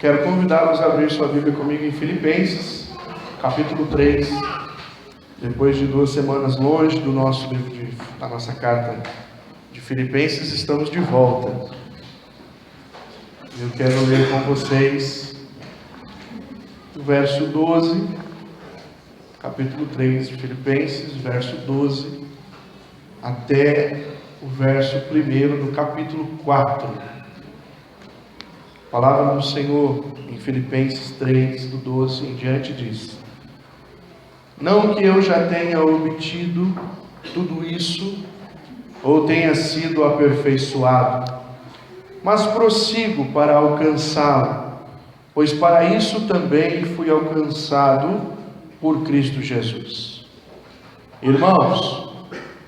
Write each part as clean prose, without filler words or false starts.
Quero convidá-los a abrir sua Bíblia comigo em Filipenses, capítulo 3. Depois de 2 semanas longe do nosso livro da nossa carta de Filipenses, estamos de volta. Eu quero ler com vocês o verso 12, capítulo 3 de Filipenses, verso 12, até o verso 1 do capítulo 4. A palavra do Senhor em Filipenses 3, do 12 em diante diz: Não que eu já tenha obtido tudo isso, ou tenha sido aperfeiçoado, mas prossigo para alcançá-lo, pois para isso também fui alcançado por Cristo Jesus. Irmãos,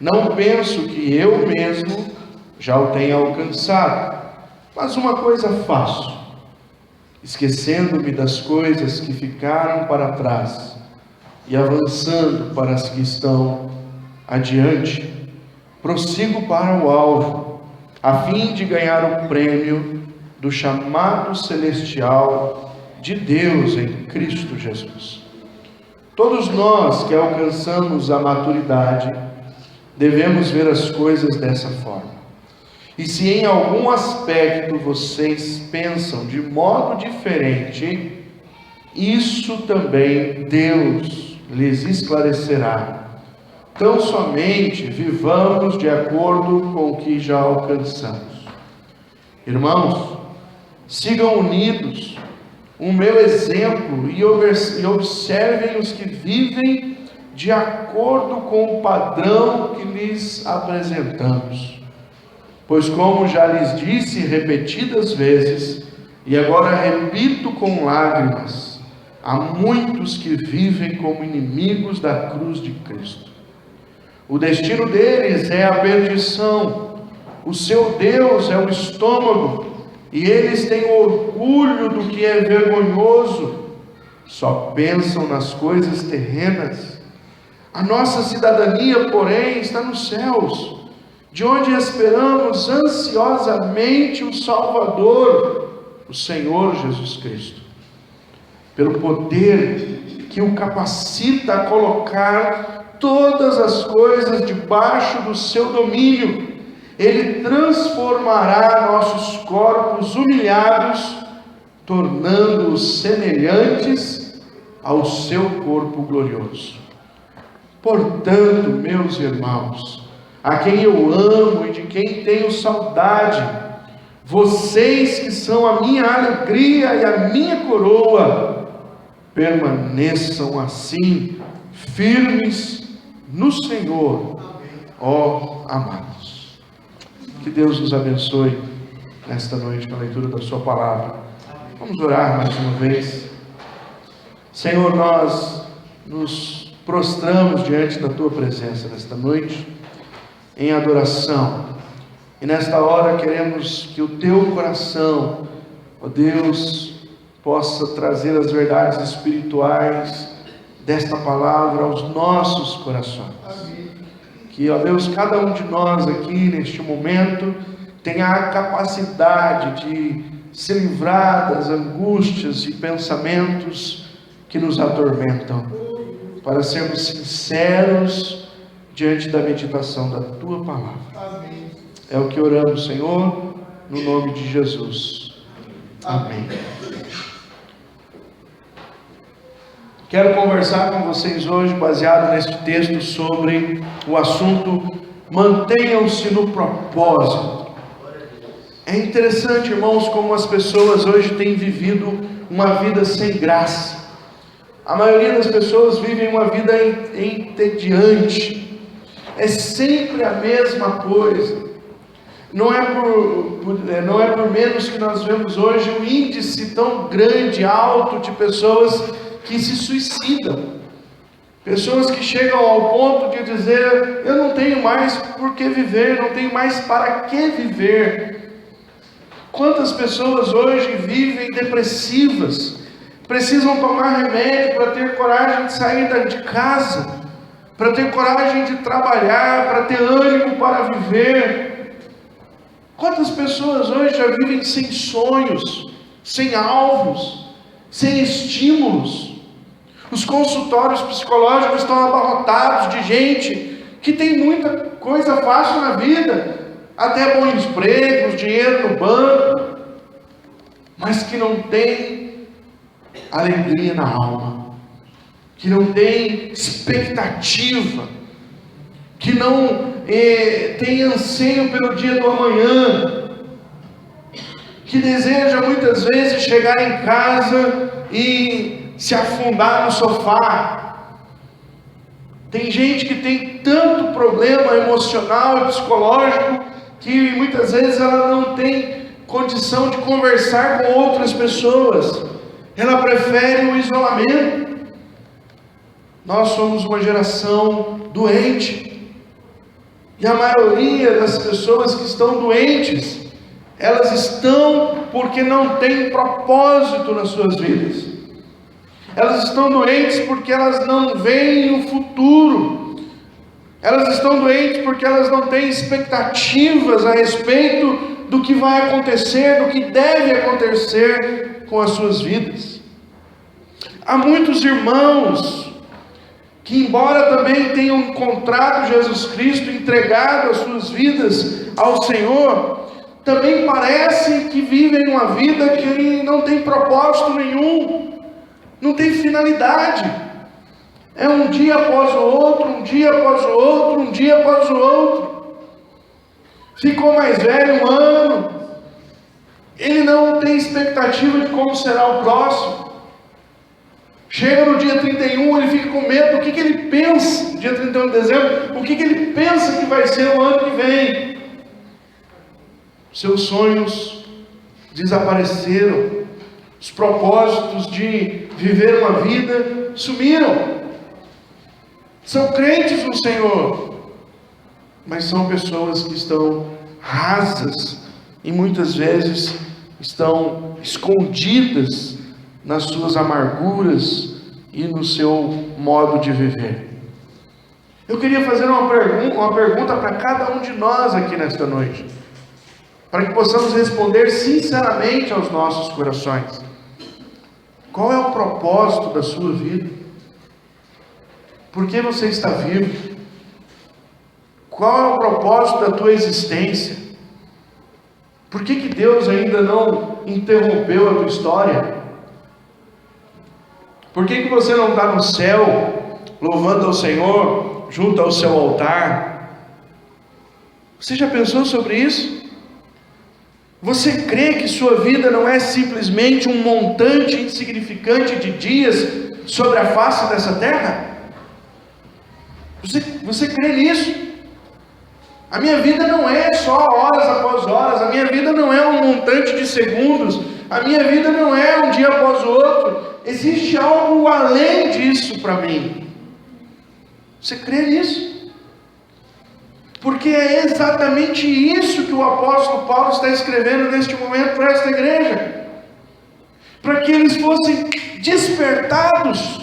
não penso que eu mesmo já o tenha alcançado, mas uma coisa faço, esquecendo-me das coisas que ficaram para trás e avançando para as que estão adiante, prossigo para o alvo, a fim de ganhar o prêmio do chamado celestial de Deus em Cristo Jesus. Todos nós que alcançamos a maturidade devemos ver as coisas dessa forma. E se em algum aspecto vocês pensam de modo diferente, isso também Deus lhes esclarecerá. Tão somente vivamos de acordo com o que já alcançamos. Irmãos, sigam unidos o meu exemplo e observem os que vivem de acordo com o padrão que lhes apresentamos. Pois como já lhes disse repetidas vezes, e agora repito com lágrimas, há muitos que vivem como inimigos da cruz de Cristo. O destino deles é a perdição, o seu Deus é o estômago, e eles têm orgulho do que é vergonhoso, só pensam nas coisas terrenas. A nossa cidadania, porém, está nos céus, de onde esperamos ansiosamente o Salvador, o Senhor Jesus Cristo. Pelo poder que o capacita a colocar todas as coisas debaixo do seu domínio, Ele transformará nossos corpos humilhados, tornando-os semelhantes ao seu corpo glorioso. Portanto, meus irmãos, a quem eu amo e de quem tenho saudade, vocês que são a minha alegria e a minha coroa, permaneçam assim, firmes no Senhor, ó amados. Que Deus nos abençoe nesta noite com a leitura da sua palavra. Vamos orar mais uma vez. Senhor, nós nos prostramos diante da tua presença nesta noite, em adoração, e nesta hora queremos que o teu coração, ó Deus, possa trazer as verdades espirituais desta palavra aos nossos corações. Amém. Que, ó Deus, cada um de nós aqui neste momento tenha a capacidade de se livrar das angústias e pensamentos que nos atormentam, para sermos sinceros diante da meditação da tua palavra. Amém. É o que oramos, Senhor, no nome de Jesus. Amém. Quero conversar com vocês hoje, baseado neste texto, sobre o assunto mantenham-se no propósito. É interessante, irmãos, como as pessoas hoje têm vivido uma vida sem graça. A maioria das pessoas vivem uma vida entediante. É sempre a mesma coisa. Não é por menos que nós vemos hoje um índice tão grande, alto, de pessoas que se suicidam. Pessoas que chegam ao ponto de dizer: eu não tenho mais por que viver, não tenho mais para que viver. Quantas pessoas hoje vivem depressivas, precisam tomar remédio para ter coragem de sair de casa, para ter coragem de trabalhar, para ter ânimo para viver. Quantas pessoas hoje já vivem sem sonhos, sem alvos, sem estímulos. Os consultórios psicológicos estão abarrotados de gente que tem muita coisa fácil na vida, até bons empregos, dinheiro no banco, mas que não tem alegria na alma, que não tem expectativa, que não tem anseio pelo dia do amanhã, que deseja muitas vezes chegar em casa e se afundar no sofá. Tem gente que tem tanto problema emocional e psicológico que muitas vezes ela não tem condição de conversar com outras pessoas, ela prefere o isolamento. Nós somos uma geração doente, e a maioria das pessoas que estão doentes, elas estão porque não têm propósito nas suas vidas. Elas estão doentes porque elas não veem o futuro. Elas estão doentes porque elas não têm expectativas a respeito do que vai acontecer, do que deve acontecer com as suas vidas. Há muitos irmãos que, embora também tenham encontrado Jesus Cristo, entregado as suas vidas ao Senhor, também parecem que vivem uma vida que não tem propósito nenhum, não tem finalidade. É um dia após o outro, um dia após o outro, um dia após o outro. Ficou mais velho um ano, ele não tem expectativa de como será o próximo. Chega no dia 31, ele fica com medo do que ele pensa, dia 31 de dezembro, o que ele pensa que vai ser o ano que vem. Seus sonhos desapareceram, os propósitos de viver uma vida sumiram. São crentes no Senhor, mas são pessoas que estão rasas e muitas vezes estão escondidas nas suas amarguras e no seu modo de viver. Eu queria fazer uma pergunta para cada um de nós aqui nesta noite, para que possamos responder sinceramente aos nossos corações. Qual é o propósito da sua vida? Por que você está vivo? Qual é o propósito da tua existência? Por que Deus ainda não interrompeu a tua história? Por que você não está no céu, louvando ao Senhor, junto ao seu altar? Você já pensou sobre isso? Você crê que sua vida não é simplesmente um montante insignificante de dias sobre a face dessa terra? Você crê nisso? A minha vida não é só horas após horas, a minha vida não é um montante de segundos, a minha vida não é um dia após o outro. Existe algo além disso para mim. Você crê nisso? Porque é exatamente isso que o apóstolo Paulo está escrevendo neste momento para esta igreja, para que eles fossem despertados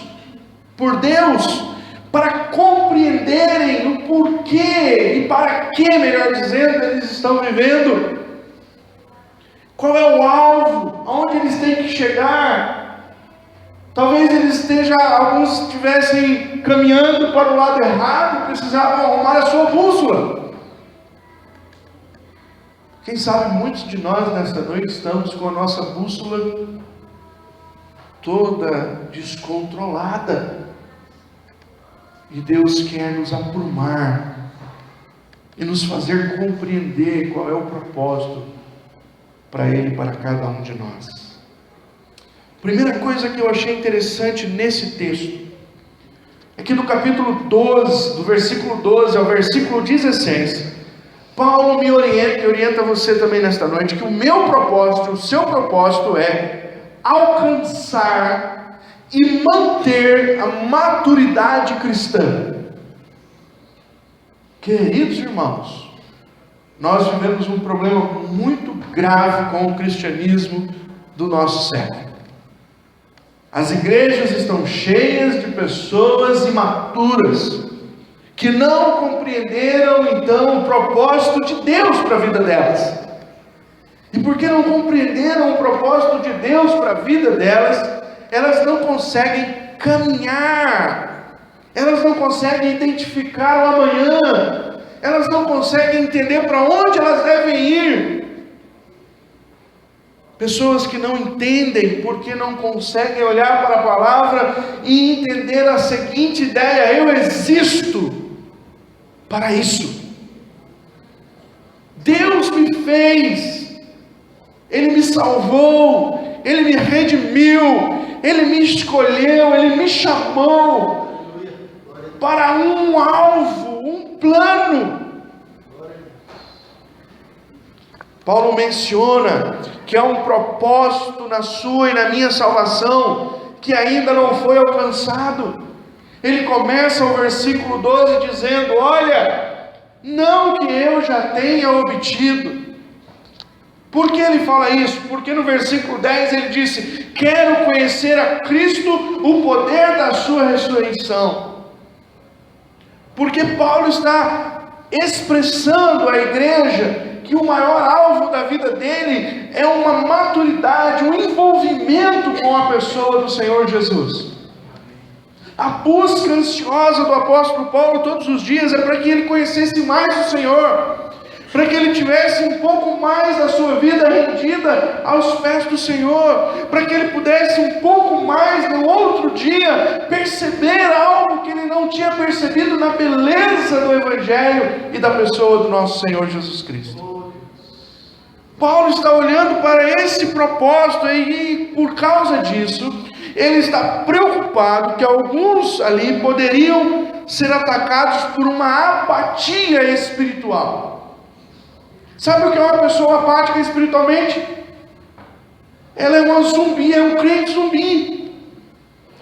por Deus, para compreenderem o porquê e para que, melhor dizendo, eles estão vivendo. Qual é o alvo? Aonde eles têm que chegar? Talvez alguns estivessem caminhando para o lado errado e precisavam arrumar a sua bússola. Quem sabe muitos de nós nesta noite estamos com a nossa bússola toda descontrolada. E Deus quer nos aprumar e nos fazer compreender qual é o propósito para Ele e para cada um de nós. Primeira coisa que eu achei interessante nesse texto é que no capítulo 12, do versículo 12 ao versículo 16, Paulo me orienta e orienta você também nesta noite, que o meu propósito, o seu propósito é alcançar e manter a maturidade cristã. Queridos irmãos, nós vivemos um problema muito grave com o cristianismo do nosso século. As igrejas estão cheias de pessoas imaturas, que não compreenderam então o propósito de Deus para a vida delas. E porque não compreenderam o propósito de Deus para a vida delas, elas não conseguem caminhar, elas não conseguem identificar o amanhã, elas não conseguem entender para onde elas devem ir. Pessoas que não entendem porque não conseguem olhar para a palavra e entender a seguinte ideia: eu existo para isso. Deus me fez, Ele me salvou, Ele me redimiu, Ele me escolheu, Ele me chamou para um alvo, um plano. Paulo menciona que há um propósito na sua e na minha salvação que ainda não foi alcançado. Ele começa o versículo 12 dizendo: olha, não que eu já tenha obtido. Por que ele fala isso? Porque no versículo 10 ele disse: quero conhecer a Cristo, o poder da sua ressurreição. Porque Paulo está expressando à igreja que o maior alvo da vida dele é uma maturidade, um envolvimento com a pessoa do Senhor Jesus. A busca ansiosa do apóstolo Paulo todos os dias é para que ele conhecesse mais o Senhor, para que ele tivesse um pouco mais da sua vida rendida aos pés do Senhor, para que ele pudesse um pouco mais no outro dia perceber algo que ele não tinha percebido na beleza do Evangelho e da pessoa do nosso Senhor Jesus Cristo. Paulo está olhando para esse propósito e por causa disso, ele está preocupado que alguns ali poderiam ser atacados por uma apatia espiritual. Sabe o que é uma pessoa apática espiritualmente? Ela é uma zumbi, é um crente zumbi.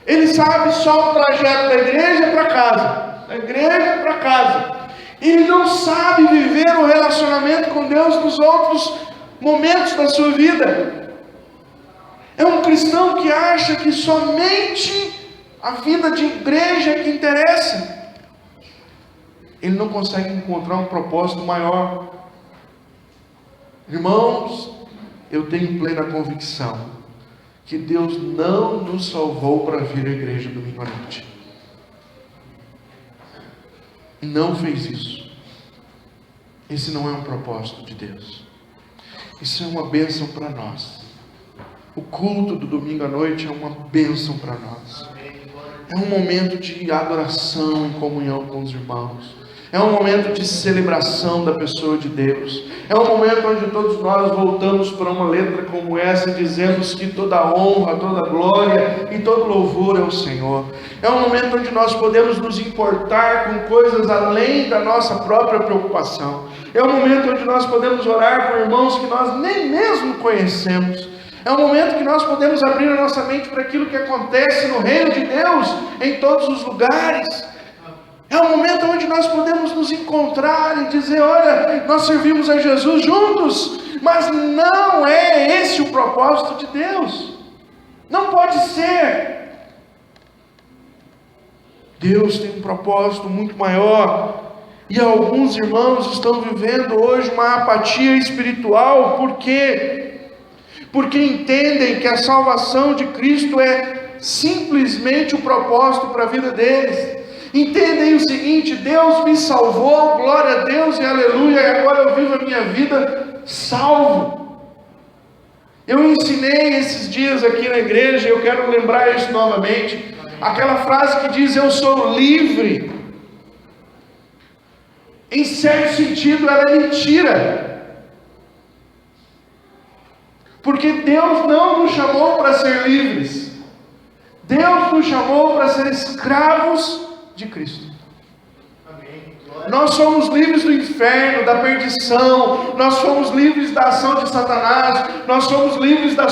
Ele sabe só o trajeto da igreja para casa, da igreja para casa. Ele não sabe viver o relacionamento com Deus nos outros momentos da sua vida. É um cristão que acha que somente a vida de igreja é que interessa. Ele não consegue encontrar um propósito maior. Irmãos, eu tenho plena convicção que Deus não nos salvou para vir à igreja domingo à noite. Não fez isso. Esse não é um propósito de Deus. Isso é uma bênção para nós. O culto do domingo à noite é uma bênção para nós. É um momento de adoração e comunhão com os irmãos. É um momento de celebração da pessoa de Deus. É um momento onde todos nós voltamos para uma letra como essa e dizemos que toda honra, toda glória e todo louvor é o Senhor. É um momento onde nós podemos nos importar com coisas além da nossa própria preocupação. É um momento onde nós podemos orar por irmãos que nós nem mesmo conhecemos. É um momento que nós podemos abrir a nossa mente para aquilo que acontece no reino de Deus em todos os lugares. É um momento onde nós podemos nos encontrar e dizer: olha, nós servimos a Jesus juntos, mas não é esse o propósito de Deus. Não pode ser. Deus tem um propósito muito maior. E alguns irmãos estão vivendo hoje uma apatia espiritual. Por quê? Porque entendem que a salvação de Cristo é simplesmente o propósito para a vida deles. Entendem o seguinte: Deus me salvou, glória a Deus e aleluia, e agora eu vivo a minha vida salvo. Eu ensinei esses dias aqui na igreja, eu quero lembrar isso novamente, aquela frase que diz: eu sou livre. Em certo sentido ela é mentira, porque Deus não nos chamou para ser livres. Deus nos chamou para ser escravos de Cristo. Nós somos livres do inferno, da perdição, nós somos livres da ação de Satanás, nós somos livres da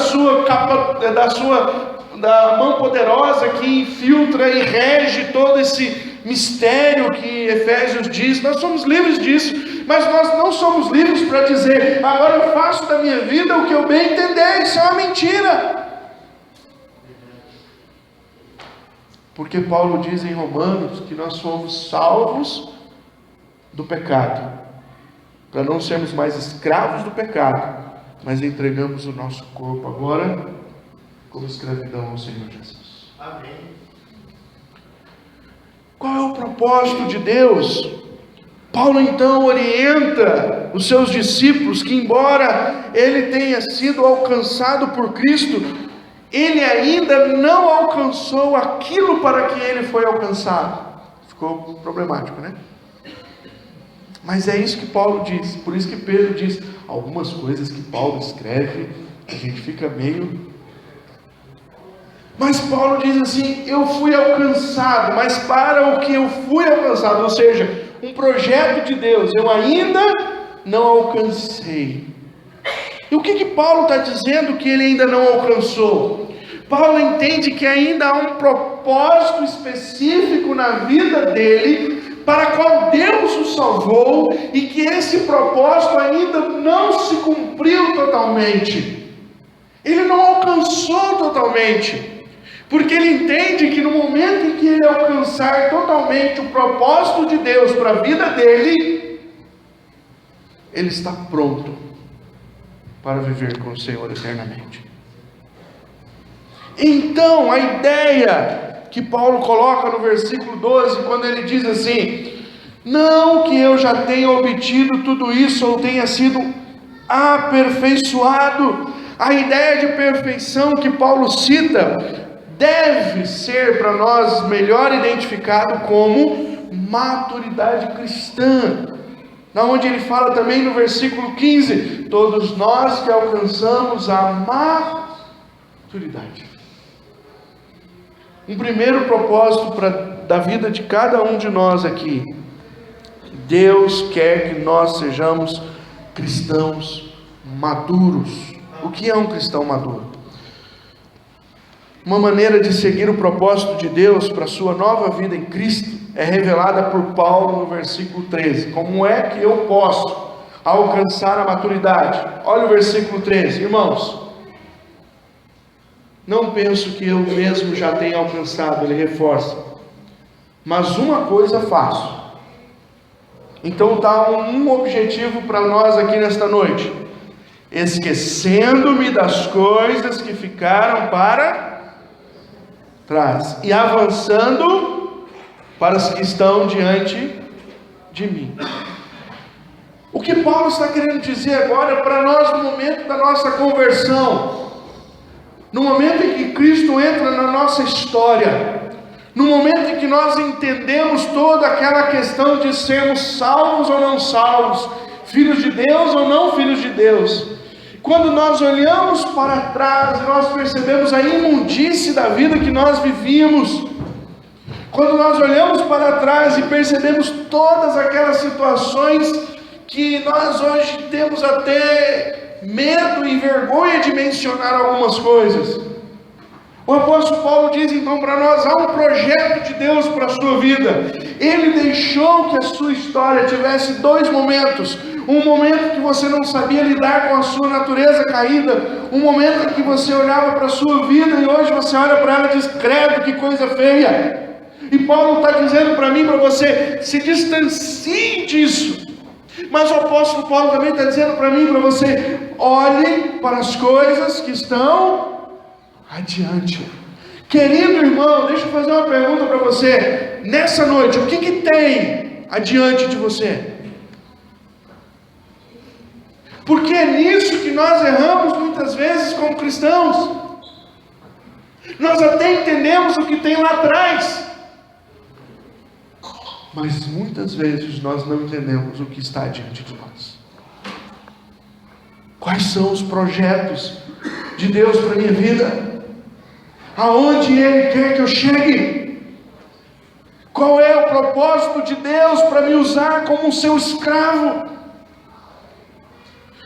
mão poderosa que infiltra e rege todo esse mistério que Efésios diz. Nós somos livres disso, mas nós não somos livres para dizer: agora eu faço da minha vida o que eu bem entender. Isso é uma mentira. Porque Paulo diz em Romanos que nós somos salvos do pecado, para não sermos mais escravos do pecado, mas entregamos o nosso corpo agora como escravidão ao Senhor Jesus. Amém. Qual é o propósito de Deus? Paulo então orienta os seus discípulos que, embora ele tenha sido alcançado por Cristo, ele ainda não alcançou aquilo para que ele foi alcançado. Ficou problemático, né? Mas é isso que Paulo diz. Por isso que Pedro diz algumas coisas que Paulo escreve, a gente fica meio... Mas Paulo diz assim: eu fui alcançado, mas para o que eu fui alcançado, ou seja, um projeto de Deus, eu ainda não alcancei. E o que Paulo está dizendo que ele ainda não alcançou? Paulo entende que ainda há um propósito específico na vida dele, para qual Deus o salvou, e que esse propósito ainda não se cumpriu totalmente. Ele não alcançou totalmente. Porque ele entende que no momento em que ele alcançar totalmente o propósito de Deus para a vida dele, ele está pronto para viver com o Senhor eternamente. Então, a ideia que Paulo coloca no versículo 12, quando ele diz assim: não que eu já tenha obtido tudo isso, ou tenha sido aperfeiçoado. A ideia de perfeição que Paulo cita deve ser para nós melhor identificado como maturidade cristã, na onde ele fala também no versículo 15: todos nós que alcançamos a maturidade. Um primeiro propósito da vida de cada um de nós aqui: Deus quer que nós sejamos cristãos maduros. O que é um cristão maduro? Uma maneira de seguir o propósito de Deus para a sua nova vida em Cristo é revelada por Paulo no versículo 13. Como é que eu posso alcançar a maturidade? Olha o versículo 13, irmãos. Não penso que eu mesmo já tenha alcançado, ele reforça. Mas uma coisa faço. Então está um objetivo para nós aqui nesta noite: esquecendo-me das coisas que ficaram para trás e avançando para as que estão diante de mim. O que Paulo está querendo dizer agora para nós no momento da nossa conversão, no momento em que Cristo entra na nossa história, no momento em que nós entendemos toda aquela questão de sermos salvos ou não salvos, filhos de Deus ou não filhos de Deus. Quando nós olhamos para trás, nós percebemos a imundície da vida que nós vivíamos. Quando nós olhamos para trás e percebemos todas aquelas situações que nós hoje temos até medo e vergonha de mencionar algumas coisas, o apóstolo Paulo diz então para nós: há um projeto de Deus para a sua vida. Ele deixou que a sua história tivesse dois momentos: um momento que você não sabia lidar com a sua natureza caída, um momento em que você olhava para a sua vida e hoje você olha para ela e diz: credo, que coisa feia. E Paulo está dizendo para mim, para você: se distancie disso. Mas o apóstolo Paulo também está dizendo para mim, para você: olhe para as coisas que estão adiante. Querido irmão, deixa eu fazer uma pergunta para você nessa noite: o que tem adiante de você? Porque é nisso que nós erramos muitas vezes como cristãos. Nós até entendemos o que tem lá atrás, mas muitas vezes nós não entendemos o que está diante de nós. Quais são os projetos de Deus para a minha vida? Aonde Ele quer que eu chegue? Qual é o propósito de Deus para me usar como um seu escravo?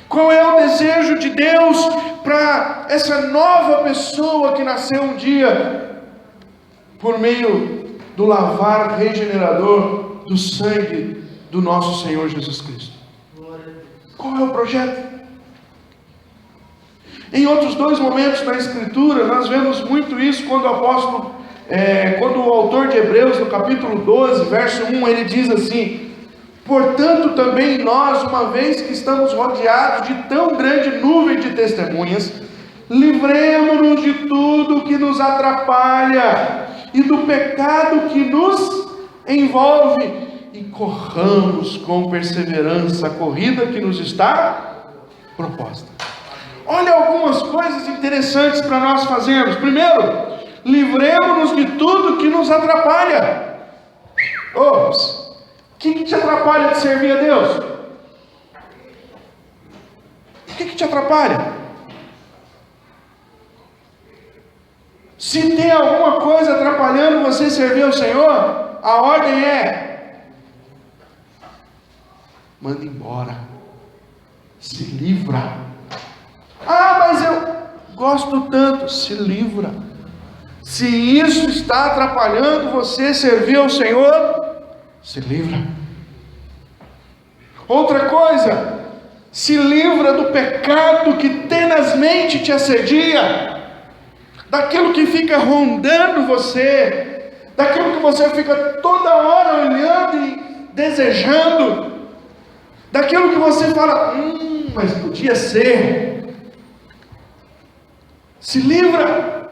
Qual é o desejo de Deus para essa nova pessoa que nasceu um dia por meio do lavar regenerador do sangue do nosso Senhor Jesus Cristo? Qual é o projeto? Em outros dois momentos na Escritura, nós vemos muito isso quando o autor de Hebreus, no capítulo 12, verso 1, ele diz assim: Portanto, também nós, uma vez que estamos rodeados de tão grande nuvem de testemunhas, livremo-nos de tudo que nos atrapalha e do pecado que nos envolve, e corramos com perseverança a corrida que nos está proposta. Olha algumas coisas interessantes para nós fazermos. Primeiro, livremos-nos de tudo que nos atrapalha. Ops! O que te atrapalha de servir a Deus? O que te atrapalha? Se tem alguma coisa atrapalhando você servir ao Senhor, a ordem é: manda embora, se livra. Ah, mas eu gosto tanto. Se livra. Se isso está atrapalhando você servir ao Senhor, se livra. Outra coisa, se livra do pecado que tenazmente te assedia, daquilo que fica rondando você, daquilo que você fica toda hora olhando e desejando, daquilo que você fala, mas podia ser. Se livra,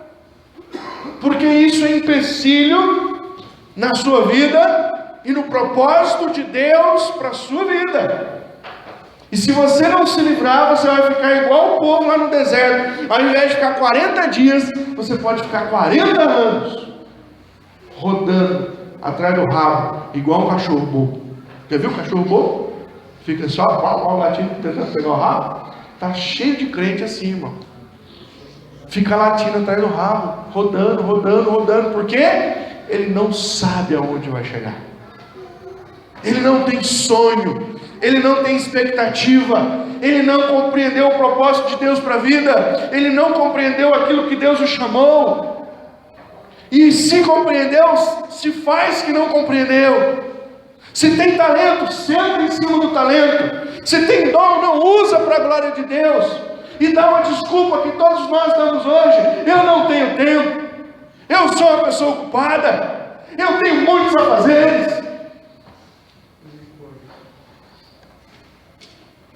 porque isso é empecilho na sua vida e no propósito de Deus para a sua vida. E se você não se livrar, você vai ficar igual o povo lá no deserto. Ao invés de ficar 40 dias, você pode ficar 40 anos rodando atrás do rabo, igual um cachorro bobo. Já viu o cachorro bobo? Fica só pau latindo, tentando pegar o rabo. Está cheio de crente assim, irmão. Fica latindo atrás do rabo, rodando. Por quê? Ele não sabe aonde vai chegar. Ele não tem sonho. Ele não tem expectativa. Ele não compreendeu o propósito de Deus para a vida. Ele não compreendeu aquilo que Deus o chamou. E se compreendeu, se faz que não compreendeu. Se tem talento, senta em cima do talento. Se tem dom, não usa para a glória de Deus. E dá uma desculpa que todos nós damos hoje: eu não tenho tempo, eu sou uma pessoa ocupada, eu tenho muitos afazeres.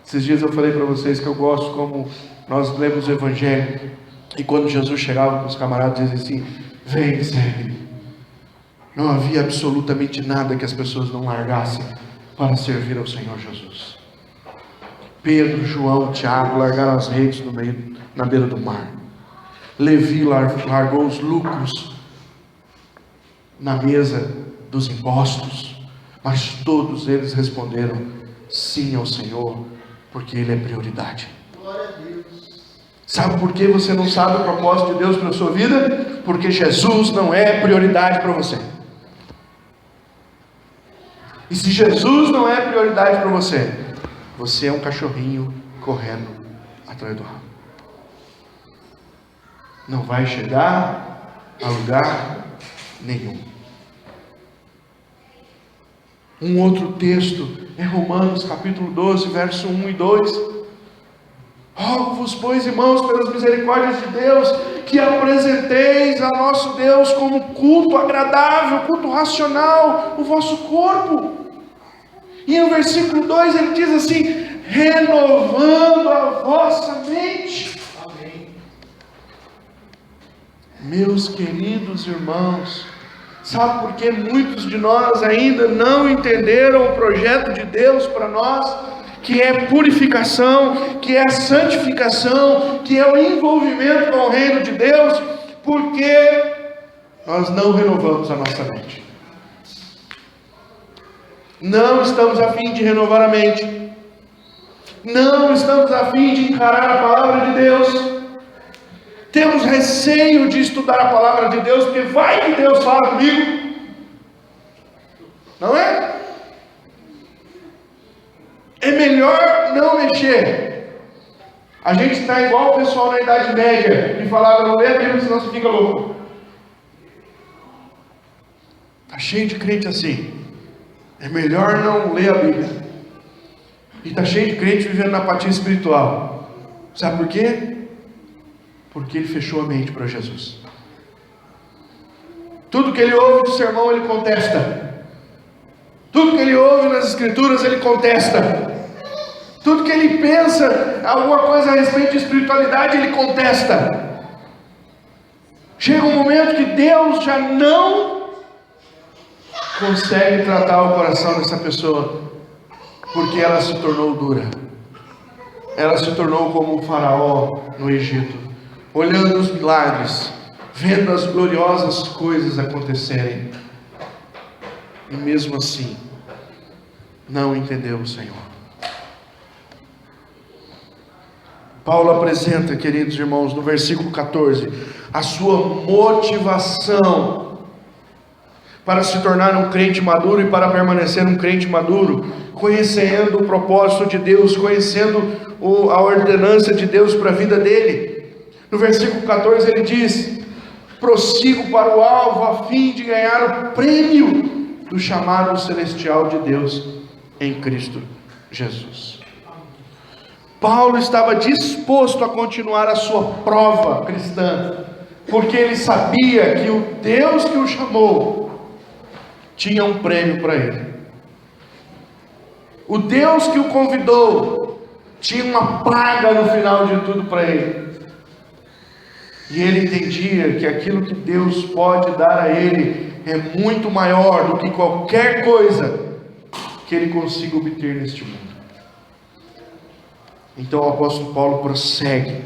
Esses dias eu falei para vocês que eu gosto como nós lemos o Evangelho, e quando Jesus chegava com os camaradas, dizia assim: vem, segue. Não havia absolutamente nada que as pessoas não largassem para servir ao Senhor Jesus. Pedro, João, Tiago largaram as redes na beira do mar. Levi largou os lucros na mesa dos impostos. Mas todos eles responderam sim ao Senhor, porque Ele é prioridade. Glória a Deus. Sabe por que você não sabe o propósito de Deus para a sua vida? Porque Jesus não é prioridade para você. E se Jesus não é prioridade para você, você é um cachorrinho correndo atrás do rabo. Não vai chegar a lugar nenhum. Um outro texto é Romanos capítulo 12, verso 1 e 2. Rogo-vos, pois, irmãos, pelas misericórdias de Deus, que apresenteis a nosso Deus como culto agradável, culto racional, o vosso corpo. E no versículo 2 ele diz assim: renovando a vossa mente. Amém. Meus queridos irmãos, sabe por que muitos de nós ainda não entenderam o projeto de Deus para nós? Que é purificação, que é santificação, que é o envolvimento com o reino de Deus, porque nós não renovamos a nossa mente. Não estamos a fim de renovar a mente. Não estamos a fim de encarar a palavra de Deus. Temos receio de estudar a palavra de Deus, porque vai que Deus fala comigo. Não é? É melhor não mexer. A gente está igual o pessoal na Idade Média, que falava: não lê a Bíblia, senão você fica louco. Está cheio de crente assim. É melhor não ler a Bíblia. E está cheio de crente vivendo na apatia espiritual. Sabe por quê? Porque ele fechou a mente para Jesus. Tudo que ele ouve do sermão ele contesta. Tudo que ele ouve nas Escrituras, ele contesta. Tudo que ele pensa, alguma coisa a respeito de espiritualidade, ele contesta. Chega um momento que Deus já não consegue tratar o coração dessa pessoa, porque ela se tornou dura. Ela se tornou como o faraó no Egito, olhando os milagres, vendo as gloriosas coisas acontecerem, e mesmo assim não entendeu o Senhor. Paulo apresenta, queridos irmãos, no versículo 14, a sua motivação para se tornar um crente maduro e para permanecer um crente maduro, conhecendo o propósito de Deus, conhecendo a ordenança de Deus para a vida dele. No versículo 14 ele diz: prossigo para o alvo a fim de ganhar o prêmio do chamado celestial de Deus em Cristo Jesus. Paulo estava disposto a continuar a sua prova cristã, porque ele sabia que o Deus que o chamou tinha um prêmio para ele. O Deus que o convidou tinha uma paga no final de tudo para ele. E ele entendia que aquilo que Deus pode dar a ele é muito maior do que qualquer coisa que ele consiga obter neste mundo. Então o apóstolo Paulo prossegue,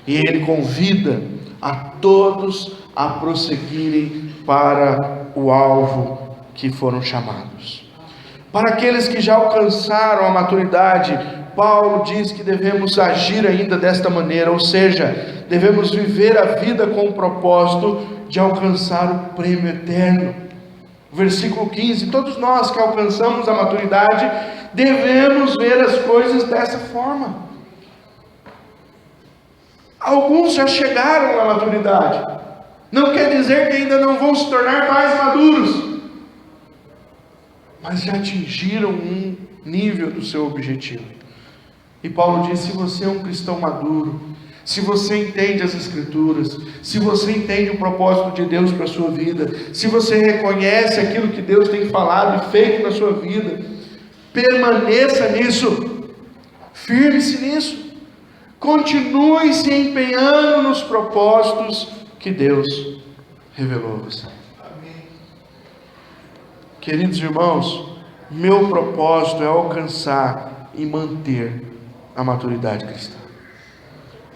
e ele convida a todos a prosseguirem para o alvo que foram chamados. Para aqueles que já alcançaram a maturidade, Paulo diz que devemos agir ainda desta maneira, ou seja, devemos viver a vida com o propósito de alcançar o prêmio eterno. Versículo 15, todos nós que alcançamos a maturidade, devemos ver as coisas dessa forma. Alguns já chegaram à maturidade, não quer dizer que ainda não vão se tornar mais maduros, mas já atingiram um nível do seu objetivo. E Paulo diz: se você é um cristão maduro, se você entende as Escrituras, se você entende o propósito de Deus para a sua vida, se você reconhece aquilo que Deus tem falado e feito na sua vida, permaneça nisso, firme-se nisso, continue se empenhando nos propósitos que Deus revelou a você. Queridos irmãos, meu propósito é alcançar e manter a maturidade cristã.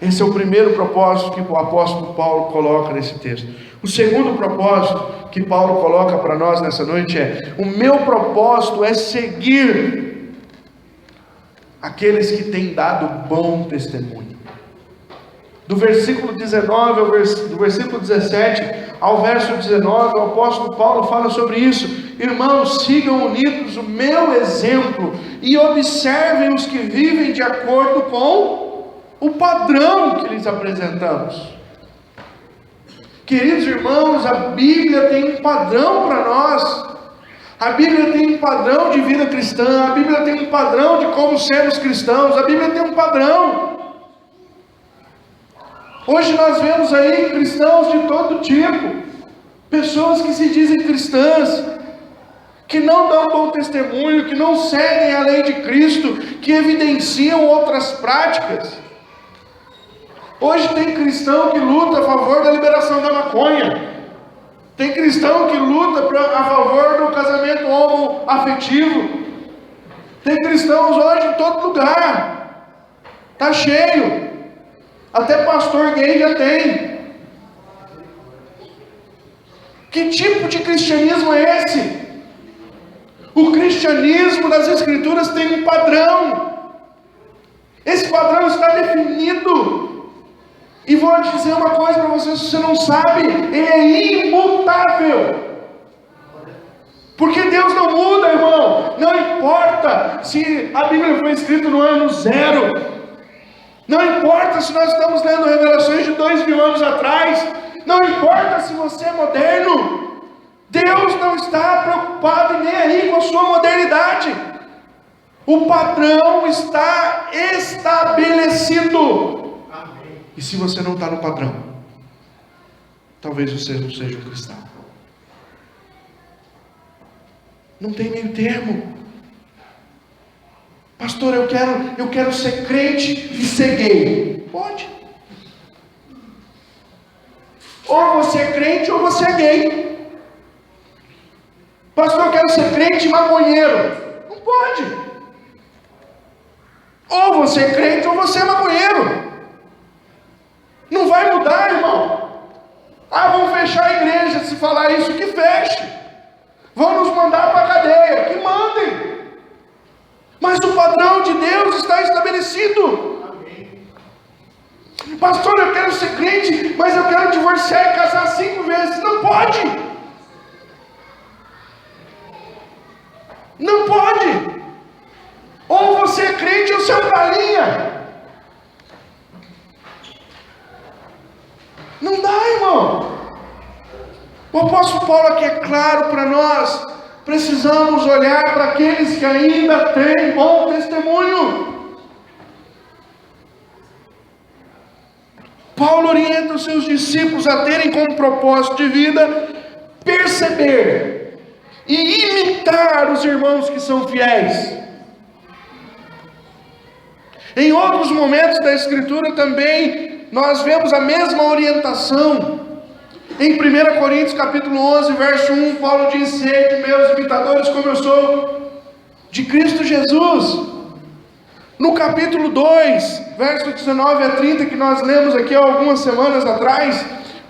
Esse é o primeiro propósito que o apóstolo Paulo coloca nesse texto. O segundo propósito que Paulo coloca para nós nessa noite é: o meu propósito é seguir aqueles que têm dado bom testemunho. Do versículo 19 do versículo 17 ao verso 19, o apóstolo Paulo fala sobre isso. Irmãos, sigam unidos o meu exemplo e observem os que vivem de acordo com o padrão que lhes apresentamos. Queridos irmãos, a Bíblia tem um padrão para nós. A Bíblia tem um padrão de vida cristã, a Bíblia tem um padrão de como sermos cristãos, a Bíblia tem um padrão. Hoje nós vemos aí cristãos de todo tipo, pessoas que se dizem cristãs, que não dão bom testemunho, que não seguem a lei de Cristo, que evidenciam outras práticas. Hoje tem cristão que luta a favor da liberação da maconha. Tem cristão que luta a favor do casamento homoafetivo. Tem cristãos hoje em todo lugar. Está cheio. Até pastor gay já tem. Que tipo de cristianismo é esse? O cristianismo das Escrituras tem um padrão. Esse padrão está definido. E vou te dizer uma coisa para você, se você não sabe, ele é imutável. Porque Deus não muda, irmão. Não importa se a Bíblia foi escrita no ano 0. Não importa se nós estamos lendo revelações de 2000 anos atrás. Não importa se você é moderno. Deus não está preocupado nem aí com a sua modernidade. O padrão está estabelecido. E se você não está no padrão, talvez você não seja um cristão. Não tem meio termo. Pastor, eu quero ser crente e ser gay. Pode. Ou você é crente ou você é gay. Pastor, eu quero ser crente e maconheiro. Não pode. Ou você é crente ou você é maconheiro. Não vai mudar, irmão. Vão fechar a igreja se falar isso, que feche. Vão nos mandar para a cadeia, que mandem. Mas o padrão de Deus está estabelecido. Amém. Pastor, eu quero ser crente, mas eu quero divorciar e casar 5 vezes. Não pode. Não pode. Ou você é crente ou você é um galinha. Não dá, irmão. O apóstolo Paulo aqui é claro para nós. Precisamos olhar para aqueles que ainda têm bom testemunho. Paulo orienta os seus discípulos a terem como propósito de vida perceber e imitar os irmãos que são fiéis. Em outros momentos da Escritura também nós vemos a mesma orientação. Em 1 Coríntios capítulo 11, verso 1, Paulo diz: sede meus imitadores como eu sou de Cristo Jesus. No capítulo 2, verso 19 a 30, que nós lemos aqui há algumas semanas atrás,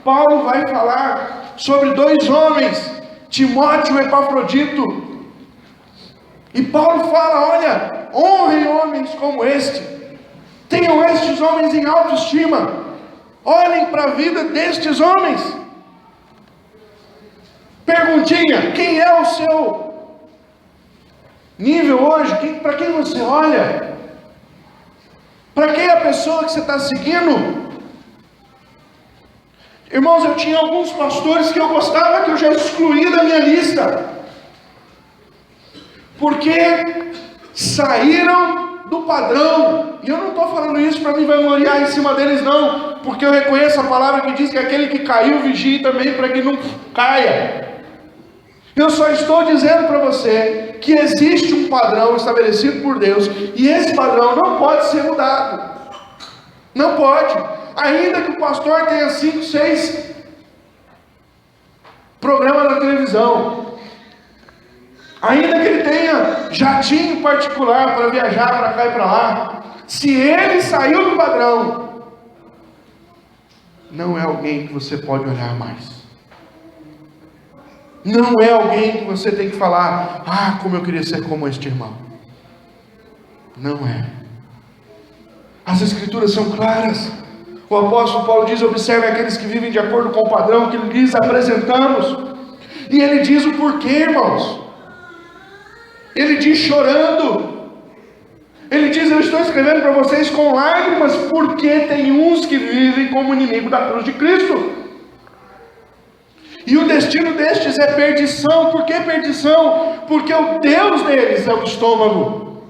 Paulo vai falar sobre 2 homens, Timóteo e Epafrodito. E Paulo fala: olha, honrem homens como este, tenham estes homens em autoestima, olhem para a vida destes homens. Perguntinha: quem é o seu nível hoje? Para quem você olha? Para quem é a pessoa que você está seguindo? Irmãos, eu tinha alguns pastores que eu gostava, que eu já excluí da minha lista, porque saíram do padrão. E eu não estou falando isso para me vangloriar em cima deles, não, porque eu reconheço a palavra que diz que aquele que caiu vigie também para que não caia. Eu só estou dizendo para você que existe um padrão estabelecido por Deus, e esse padrão não pode ser mudado. Não pode. Ainda que o pastor tenha 5, 6 programas na televisão, ainda que ele tenha jatinho particular para viajar para cá e para lá, se ele saiu do padrão, não é alguém que você pode olhar mais. Não é alguém que você tem que falar: como eu queria ser como este irmão. Não é. As Escrituras são claras. O apóstolo Paulo diz: observe aqueles que vivem de acordo com o padrão que lhes apresentamos. E ele diz o porquê, irmãos. Ele diz chorando. Ele diz: eu estou escrevendo para vocês com lágrimas, porque tem uns que vivem como inimigo da cruz de Cristo. E o destino destes é perdição. Por que perdição? Porque o Deus deles é o estômago.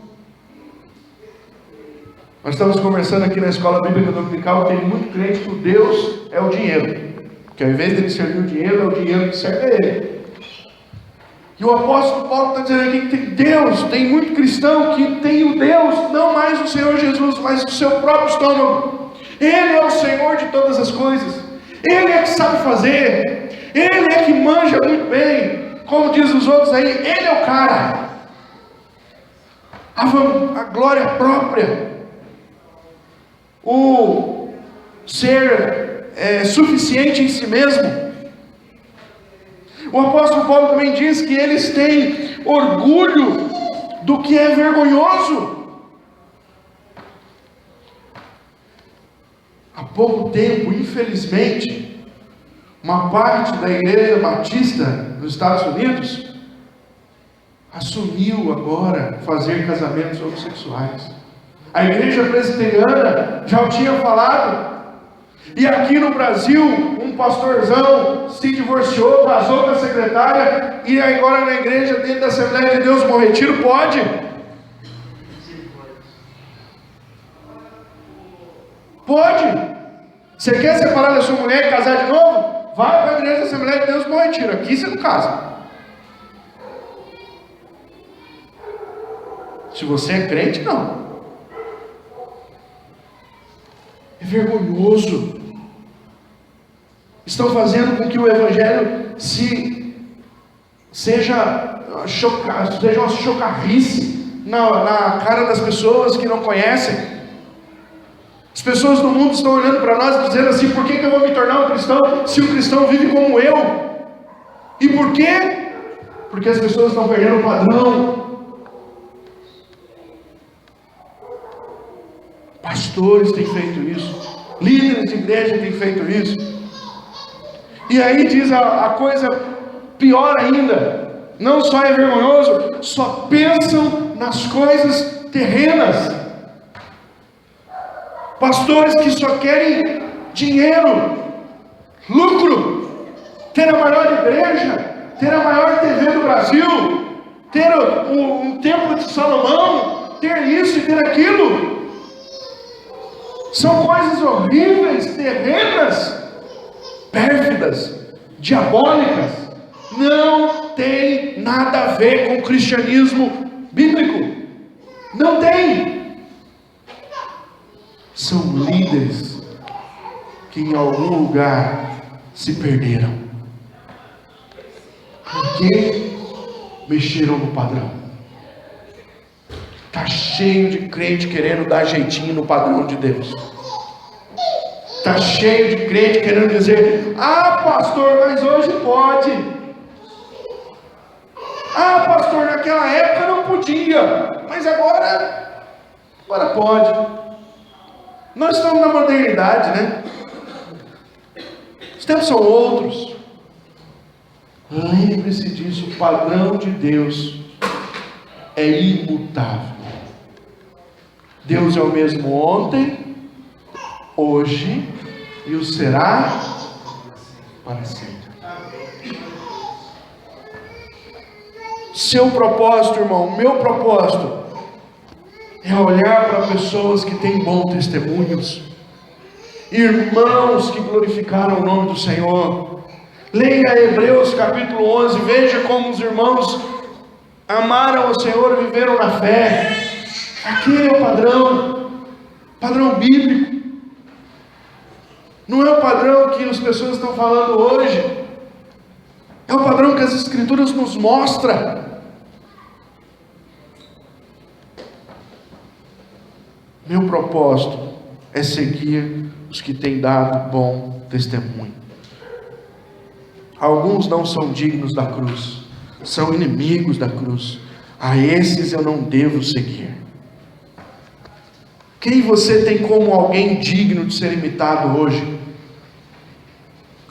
Nós estamos conversando aqui na escola bíblica dominical, tem muito crente que o Deus é o dinheiro, que ao invés dele servir o dinheiro, é o dinheiro que serve a ele. E o apóstolo Paulo está dizendo aqui que tem Deus, tem muito cristão que tem o Deus, não mais o Senhor Jesus, mas o seu próprio estômago. Ele é o Senhor de todas as coisas, Ele é que sabe fazer, Ele é que manja muito bem, como diz os outros aí, Ele é o cara. A glória própria, o ser suficiente em si mesmo. O apóstolo Paulo também diz que eles têm orgulho do que é vergonhoso. Há pouco tempo, infelizmente, uma parte da igreja batista nos Estados Unidos assumiu agora fazer casamentos homossexuais. A igreja presbiteriana já o tinha falado. E aqui no Brasil, um pastorzão se divorciou, casou com a secretária, e agora na igreja, dentro da Assembleia de Deus, Bom Retiro, pode? Pode. Você quer separar da sua mulher e casar de novo? Vai para a igreja da Assembleia de Deus, Bom Retiro. Aqui você não casa. Se você é crente, não. É vergonhoso. Estão fazendo com que o Evangelho seja uma chocarrice na cara das pessoas que não conhecem. As pessoas do mundo estão olhando para nós e dizendo assim: por que eu vou me tornar um cristão se o cristão vive como eu? E por quê? Porque as pessoas estão perdendo o padrão. Pastores têm feito isso, líderes de igreja têm feito isso. E aí diz a coisa pior ainda: não só é vergonhoso, só pensam nas coisas terrenas. Pastores que só querem dinheiro, lucro, ter a maior igreja, ter a maior TV do Brasil, ter um templo de Salomão, ter isso e ter aquilo. São coisas horríveis, terrenas, pérfidas, diabólicas. Não tem nada a ver com o cristianismo bíblico. Não tem. São líderes que em algum lugar se perderam, porque mexeram no padrão. Está cheio de crente querendo dar jeitinho no padrão de Deus. Está cheio de crente querendo dizer: ah, pastor, mas hoje pode. Ah, pastor, naquela época não podia, mas agora pode. Nós estamos na modernidade, né? Os tempos são outros. Lembre-se disso: o padrão de Deus é imutável. Deus é o mesmo ontem, hoje e o será para sempre. Seu propósito, irmão, meu propósito, é olhar para pessoas que têm bons testemunhos, irmãos que glorificaram o nome do Senhor. Leia Hebreus capítulo 11, veja como os irmãos amaram o Senhor e viveram na fé. Aquele é o padrão bíblico. Não é o padrão que as pessoas estão falando hoje, é o padrão que as Escrituras nos mostram. Meu propósito é seguir os que têm dado bom testemunho. Alguns não são dignos da cruz, são inimigos da cruz. A esses eu não devo seguir. Quem você tem como alguém digno de ser imitado hoje?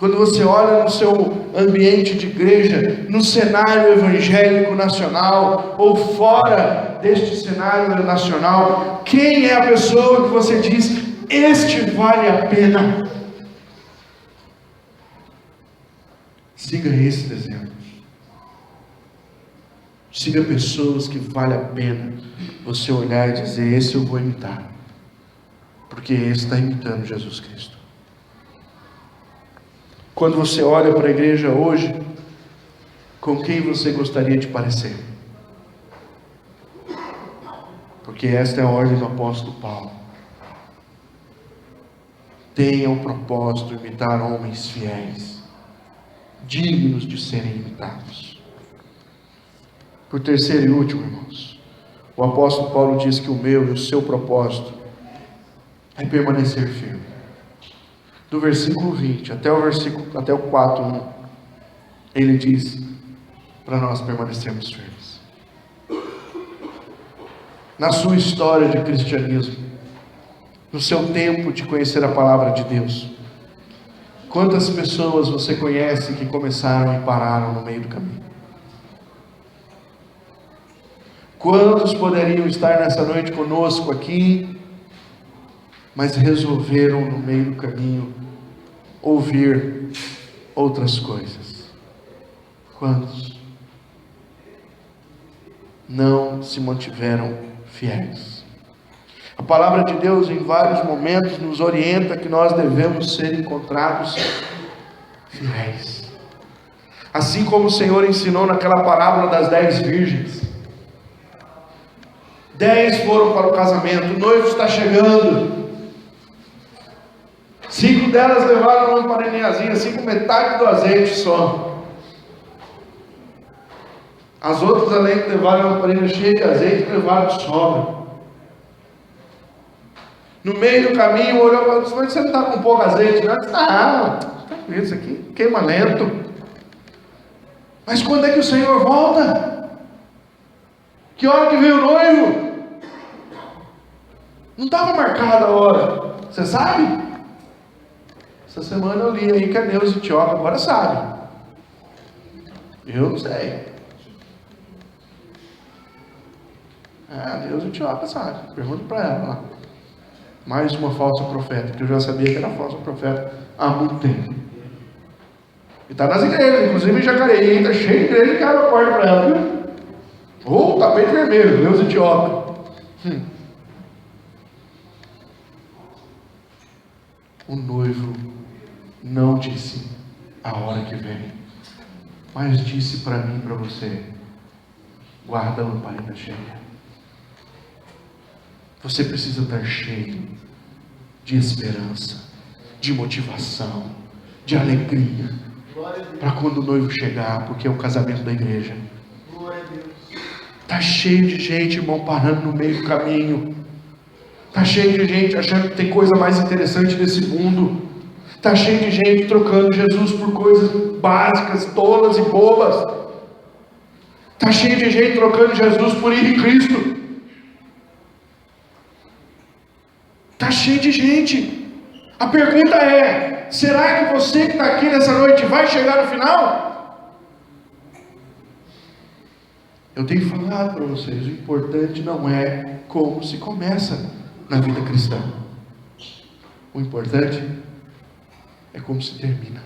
Quando você olha no seu ambiente de igreja, no cenário evangélico nacional, ou fora deste cenário nacional, quem é a pessoa que você diz: este vale a pena? Siga esses exemplos. Siga pessoas que vale a pena você olhar e dizer: esse eu vou imitar, porque esse está imitando Jesus Cristo. Quando você olha para a igreja hoje, com quem você gostaria de parecer? Porque esta é a ordem do apóstolo Paulo. Tenha o propósito de imitar homens fiéis, dignos de serem imitados. Por terceiro e último, irmãos, o apóstolo Paulo diz que o meu e o seu propósito é permanecer firme. Do versículo 20 até o 4:1, ele diz para nós permanecermos firmes. Na sua história de cristianismo, no seu tempo de conhecer a palavra de Deus, quantas pessoas você conhece que começaram e pararam no meio do caminho? Quantos poderiam estar nessa noite conosco aqui, mas resolveram no meio do caminho ouvir outras coisas? Quantos não se mantiveram fiéis? A palavra de Deus em vários momentos nos orienta que nós devemos ser encontrados fiéis. Assim como o Senhor ensinou naquela parábola das 10 virgens. 10 foram para o casamento. O noivo está chegando. 5 delas levaram uma lamparinazinha, assim com metade do azeite só. As outras, além de levarem uma lamparina cheia de azeite, levaram de sobra. No meio do caminho, olhou para disse: mas você não está com pouco azeite? Não, tranquilo, isso aqui queima lento. Mas quando é que o Senhor volta? Que hora que veio o noivo? Não estava marcada a hora. Você sabe? Essa semana eu li aí que a Neuza Tioca agora sabe. Eu não sei. A Neuza Tioca sabe. Pergunta para ela lá. Mais uma falsa profeta, que eu já sabia que era falsa profeta há muito tempo. E está nas igrejas, inclusive em Jacareí, está cheio de igreja que abre a porta para ela, viu? Tapete vermelho, Deus Tioca. O noivo não disse a hora que vem, mas disse para mim e para você: guarda a lamparina cheia. Você precisa estar cheio de esperança, de motivação, de alegria, para quando o noivo chegar, porque é o casamento da igreja. Está cheio de gente, irmão, parando no meio do caminho. Está cheio de gente achando que tem coisa mais interessante nesse mundo. Está cheio de gente trocando Jesus por coisas básicas, tolas e bobas. Está cheio de gente trocando Jesus por ir em Cristo. Está cheio de gente. A pergunta é: será que você que está aqui nessa noite vai chegar no final? Eu tenho falado para vocês, o importante não é como se começa na vida cristã. O importante é como se termina.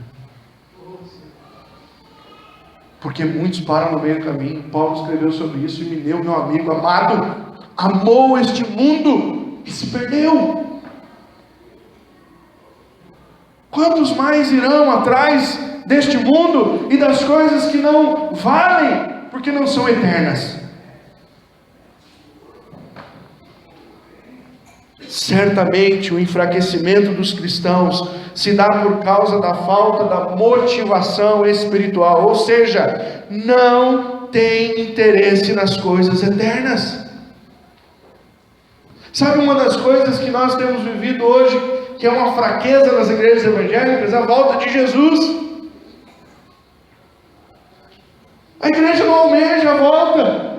Porque muitos param no meio do caminho. Paulo escreveu sobre isso. E Mineu, meu amigo amado, amou este mundo e se perdeu. Quantos mais irão atrás deste mundo e das coisas que não valem, porque não são eternas? Certamente o enfraquecimento dos cristãos se dá por causa da falta da motivação espiritual, ou seja, não tem interesse nas coisas eternas. Sabe uma das coisas que nós temos vivido hoje, que é uma fraqueza nas igrejas evangélicas? A volta de Jesus. A igreja não almeja a volta.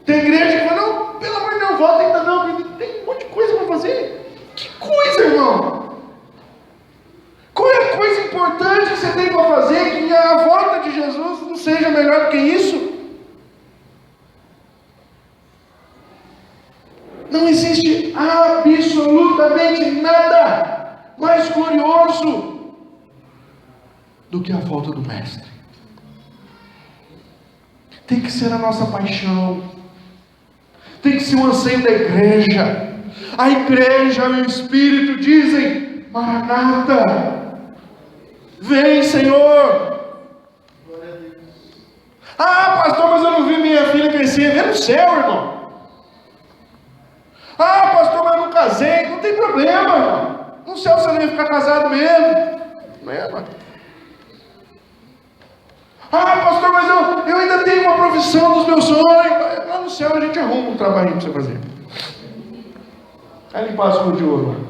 Tem igreja que fala: não, pelo amor de Deus, volta ainda não, tem um monte de coisa para fazer. Que coisa, irmão? Qual é a coisa importante que você tem para fazer que a volta de Jesus não seja melhor do que isso? Não existe absolutamente nada mais glorioso do que a volta do Mestre. Tem que ser a nossa paixão, tem que ser o anseio da igreja. A igreja e o Espírito dizem: Maranata, vem, Senhor. Ah, pastor, mas eu não vi minha filha crescer. Vê no céu, irmão. Ah, pastor, mas eu não casei. Não tem problema, irmão. No céu você não ia ficar casado mesmo. Não é, mano? Ah, pastor, mas eu ainda tenho uma profissão dos meus sonhos. Lá no céu a gente arruma um trabalhinho para você fazer. Aí limpar as ruas de ouro.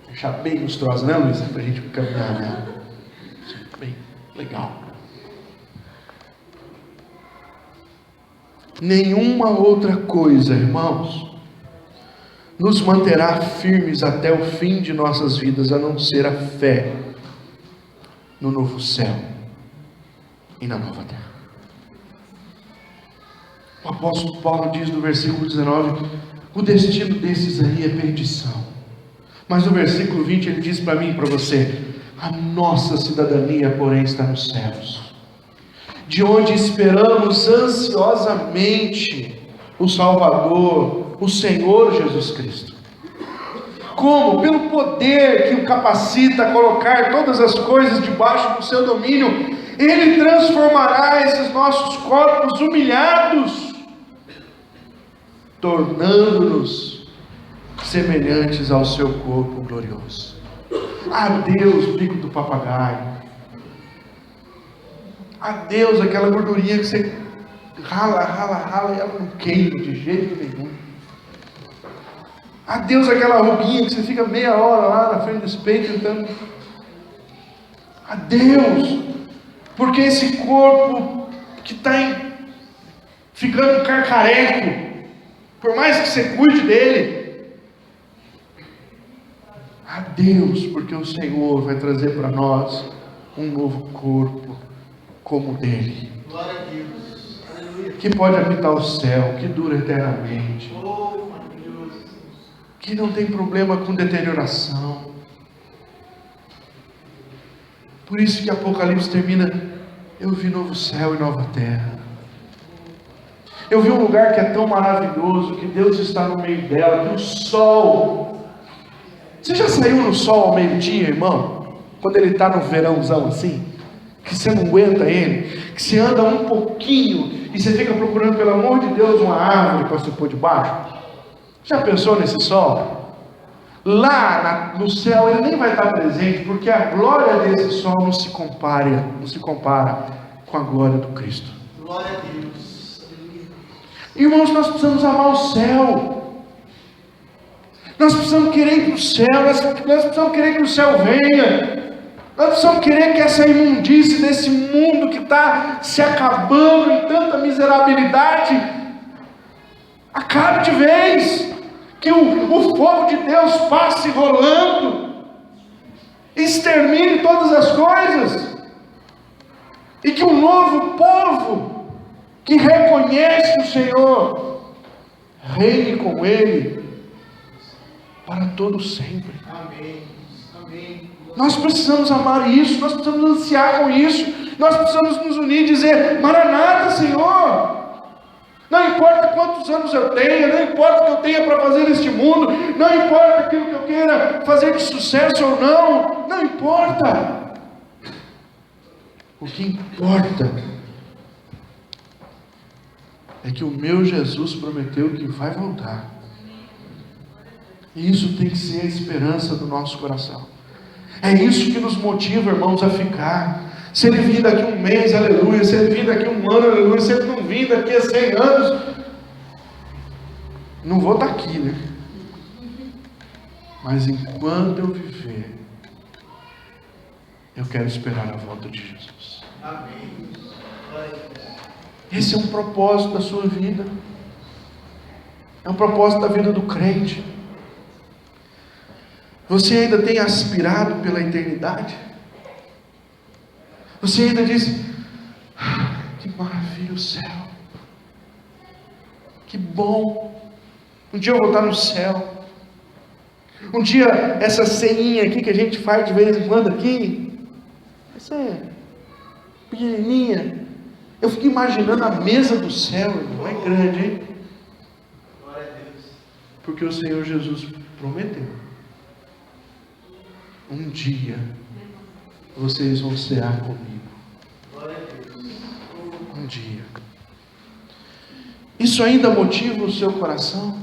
Deixar bem lustrosa, né, Luísa? Para a gente caminhar, né? Bem legal. Nenhuma outra coisa, irmãos, nos manterá firmes até o fim de nossas vidas, a não ser a fé no novo céu e na nova terra. O apóstolo Paulo diz no versículo 19: o destino desses aí é perdição. Mas no versículo 20 ele diz para mim e para você: a nossa cidadania, porém, está nos céus, de onde esperamos ansiosamente o Salvador, o Senhor Jesus Cristo. Como? Pelo poder que o capacita a colocar todas as coisas debaixo do seu domínio. Ele transformará esses nossos corpos humilhados, tornando-nos semelhantes ao seu corpo glorioso. Adeus, bico do papagaio. Adeus, aquela gordurinha que você rala e ela não queima de jeito nenhum. Adeus, aquela ruguinha que você fica meia hora lá na frente do espelho tentando. Adeus, porque esse corpo que está ficando carcareco, por mais que você cuide dele, adeus, porque o Senhor vai trazer para nós um novo corpo como o dele. Glória a Deus. Que pode habitar o céu, que dura eternamente, que não tem problema com deterioração. Por isso que Apocalipse termina: eu vi novo céu e nova terra. Eu vi um lugar que é tão maravilhoso, que Deus está no meio dela, que o sol... Você já saiu no sol ao meio-dia, irmão? Quando ele está no verãozão assim, que você não aguenta ele, que você anda um pouquinho e você fica procurando, pelo amor de Deus, uma árvore para você pôr debaixo. Já pensou nesse sol? Lá no céu ele nem vai estar presente, porque a glória desse sol não se compara com a glória do Cristo. Glória a Deus. Irmãos, nós precisamos amar o céu. Nós precisamos querer ir para o céu. Nós precisamos querer que o céu venha. Nós precisamos querer que essa imundície desse mundo que está se acabando em tanta miserabilidade acabe de vez. Que o fogo de Deus passe rolando, extermine todas as coisas, e que um novo povo que reconhece o Senhor reine com Ele para todo sempre. Amém. Amém. Nós precisamos amar isso, nós precisamos ansiar com isso, nós precisamos nos unir e dizer: Maranata, Senhor. Não importa quantos anos eu tenha, não importa o que eu tenha para fazer neste mundo, não importa aquilo que eu queira fazer de sucesso ou não, não importa. O que importa é que o meu Jesus prometeu que vai voltar. E isso tem que ser a esperança do nosso coração. É isso que nos motiva, irmãos, a ficar. Se ele vir daqui um mês, aleluia. Se ele vir daqui um ano, aleluia. Se ele não vir daqui a 100 anos, não vou estar aqui, né? Mas enquanto eu viver, eu quero esperar a volta de Jesus. Amém. Esse é um propósito da sua vida. É um propósito da vida do crente. Você ainda tem aspirado pela eternidade? Você ainda diz: que maravilha o céu, que bom, um dia eu vou estar no céu, um dia essa ceininha aqui que a gente faz de vez em quando aqui, essa é pequenininha, eu fico imaginando a mesa do céu, não é grande, hein? Glória a Deus. Porque o Senhor Jesus prometeu: um dia vocês vão cear comigo. Glória a Deus. Um dia. Isso ainda motiva o seu coração?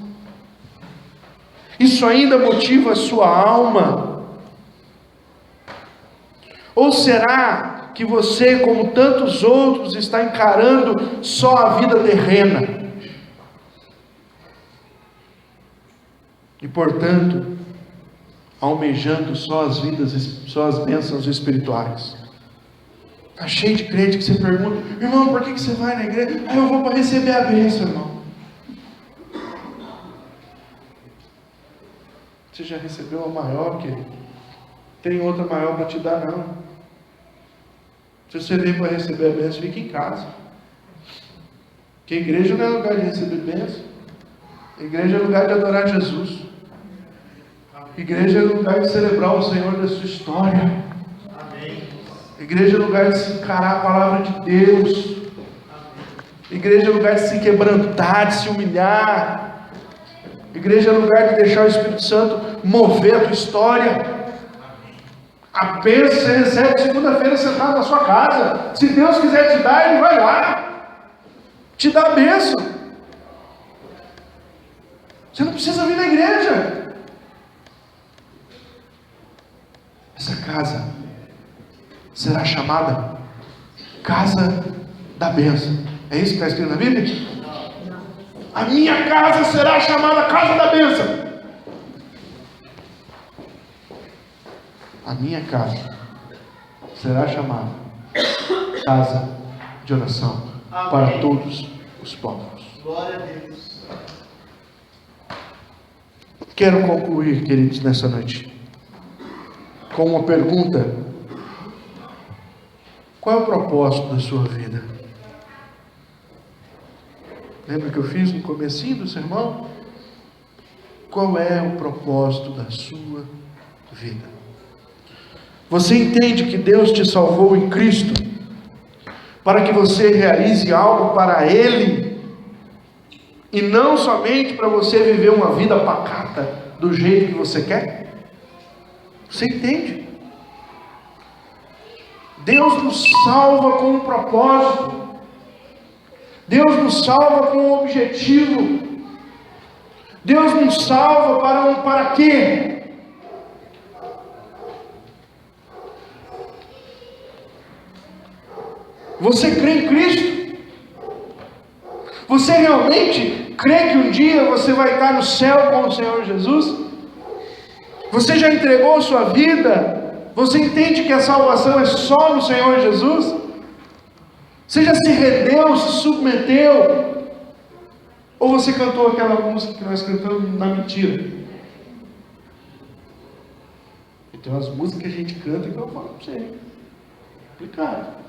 Isso ainda motiva a sua alma? Ou será que você, como tantos outros, está encarando só a vida terrena? E portanto, almejando só as bênçãos espirituais? Está cheio de crente que você pergunta: irmão, por que você vai na igreja? Eu vou para receber a bênção, irmão. Você já recebeu a maior, querido? Tem outra maior para te dar, não. Se você veio para receber a bênção, fique em casa. Porque a igreja não é lugar de receber bênção. A igreja é lugar de adorar Jesus. A igreja é lugar de celebrar o Senhor da sua história. Amém. A igreja é lugar de se encarar a palavra de Deus. A igreja é lugar de se quebrantar, de se humilhar. A igreja é lugar de deixar o Espírito Santo mover a tua história. A bênção você recebe segunda-feira sentado na sua casa. Se Deus quiser te dar, Ele vai lá te dá a bênção. Você não precisa vir na igreja. Essa casa será chamada Casa da Bênção. É isso que está escrito na Bíblia? A minha casa será chamada Casa da Bênção. A minha casa será chamada casa de oração para todos os povos. Glória a Deus. Quero concluir, queridos, nessa noite com uma pergunta: qual é o propósito da sua vida? Lembra que eu fiz no comecinho do sermão? Qual é o propósito da sua vida? Você entende que Deus te salvou em Cristo para que você realize algo para Ele e não somente para você viver uma vida pacata do jeito que você quer? Você entende? Deus nos salva com um propósito. Deus nos salva com um objetivo. Deus nos salva para quê? Você crê em Cristo? Você realmente crê que um dia você vai estar no céu com o Senhor Jesus? Você já entregou a sua vida? Você entende que a salvação é só no Senhor Jesus? Você já se rendeu, se submeteu? Ou você cantou aquela música que nós cantamos na mentira? E tem umas músicas que a gente canta que eu falo para você. Complicado.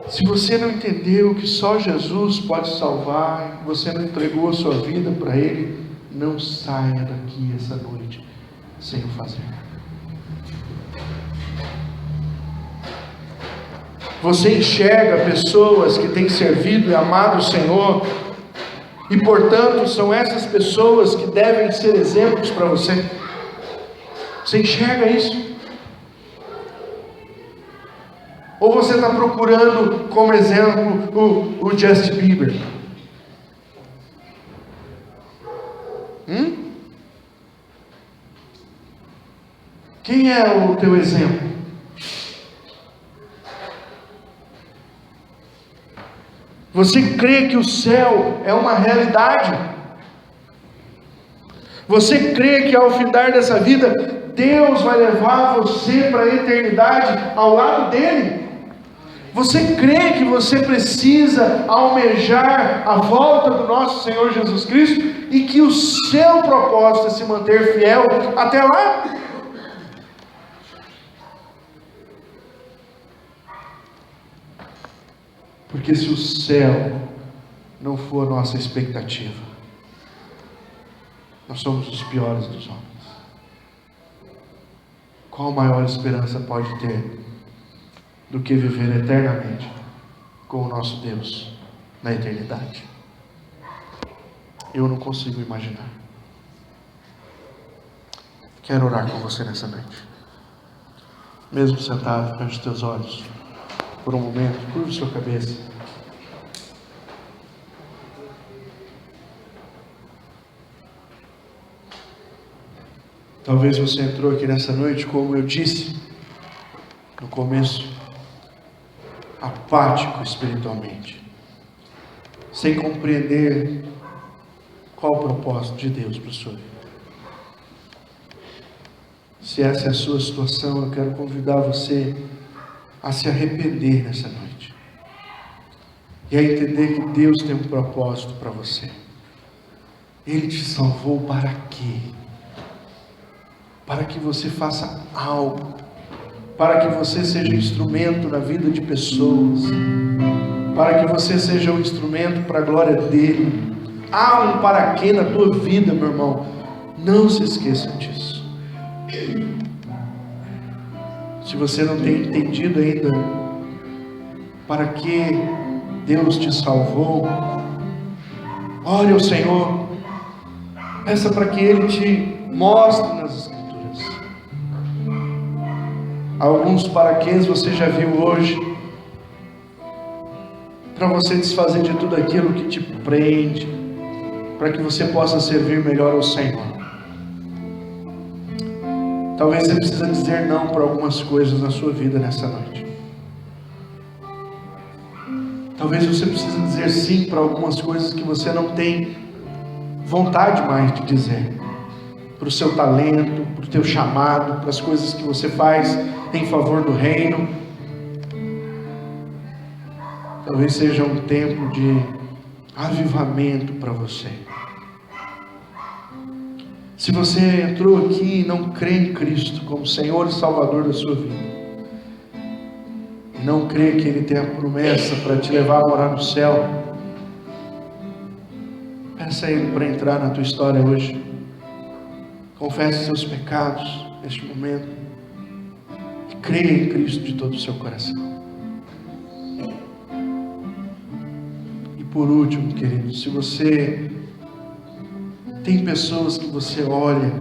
Se você não entendeu que só Jesus pode salvar, você não entregou a sua vida para Ele, não saia daqui essa noite sem o fazer. Você enxerga pessoas que têm servido e amado o Senhor, e portanto são essas pessoas que devem ser exemplos para você. Você enxerga isso? Ou você está procurando como exemplo o Justin Bieber? Quem é o teu exemplo? Você crê que o céu é uma realidade? Você crê que ao findar dessa vida, Deus vai levar você para a eternidade ao lado dele? Você crê que você precisa almejar a volta do nosso Senhor Jesus Cristo e que o seu propósito é se manter fiel até lá? Porque se o céu não for nossa expectativa, nós somos os piores dos homens. Qual maior esperança pode ter do que viver eternamente com o nosso Deus na eternidade? Eu não consigo imaginar. Quero orar com você nessa noite. Mesmo sentado, feche os teus olhos por um momento, curva sua cabeça. Talvez você entrou aqui nessa noite, como eu disse no começo, apático espiritualmente, sem compreender qual o propósito de Deus para a sua vida. Se essa é a sua situação, eu quero convidar você a se arrepender nessa noite e a entender que Deus tem um propósito para você. Ele te salvou para quê? Para que você faça algo, para que você seja instrumento na vida de pessoas, para que você seja um instrumento para a glória dele. Há um para quê na tua vida, meu irmão. Não se esqueça disso. Se você não tem entendido ainda para que Deus te salvou, ore ao Senhor, peça para que Ele te mostre nas Escrituras alguns paraquedas você já viu hoje, para você desfazer de tudo aquilo que te prende, para que você possa servir melhor ao Senhor. Talvez você precise dizer não para algumas coisas na sua vida nessa noite. Talvez você precise dizer sim para algumas coisas que você não tem vontade mais de dizer. Para o seu talento, para o teu chamado, para as coisas que você faz em favor do reino. Talvez seja um tempo de avivamento para você. Se você entrou aqui e não crê em Cristo como Senhor e Salvador da sua vida, e não crê que Ele tem a promessa para te levar a morar no céu, peça a Ele para entrar na tua história hoje. Confesse seus pecados neste momento e creia em Cristo de todo o seu coração. E por último, querido, se você tem pessoas que você olha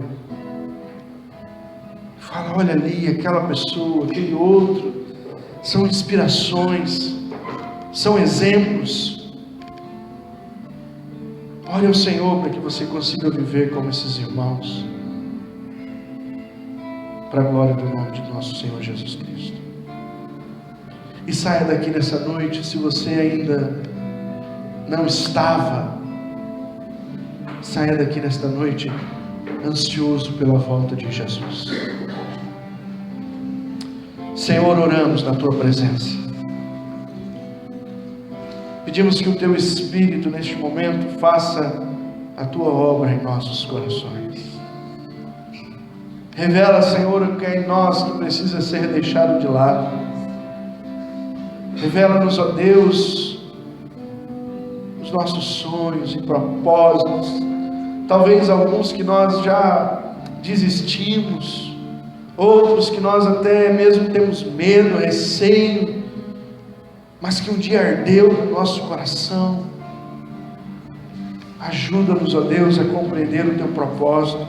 e fala, olha ali, aquela pessoa, aquele outro, são inspirações, são exemplos. Ore ao Senhor para que você consiga viver como esses irmãos, para a glória do nome de nosso Senhor Jesus Cristo. E saia daqui nessa noite, se você ainda não estava, saia daqui nesta noite ansioso pela volta de Jesus. Senhor, oramos na Tua presença. Pedimos que o Teu Espírito neste momento faça a Tua obra em nossos corações. Revela, Senhor, o que é em nós que precisa ser deixado de lado. Revela-nos, ó Deus, os nossos sonhos e propósitos. Talvez alguns que nós já desistimos, outros que nós até mesmo temos medo, receio, mas que um dia ardeu no nosso coração. Ajuda-nos, ó Deus, a compreender o Teu propósito.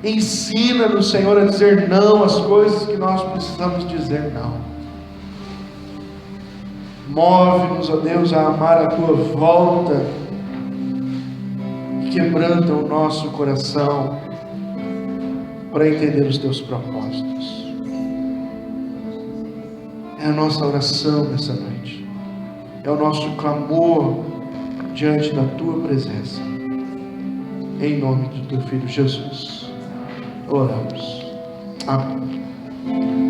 Ensina-nos, Senhor, a dizer não às coisas que nós precisamos dizer não. Move-nos, ó Deus, a amar a Tua volta e quebranta o nosso coração para entender os Teus propósitos. É a nossa oração nessa noite, é o nosso clamor diante da Tua presença, em nome do Teu Filho Jesus oramos. Amém.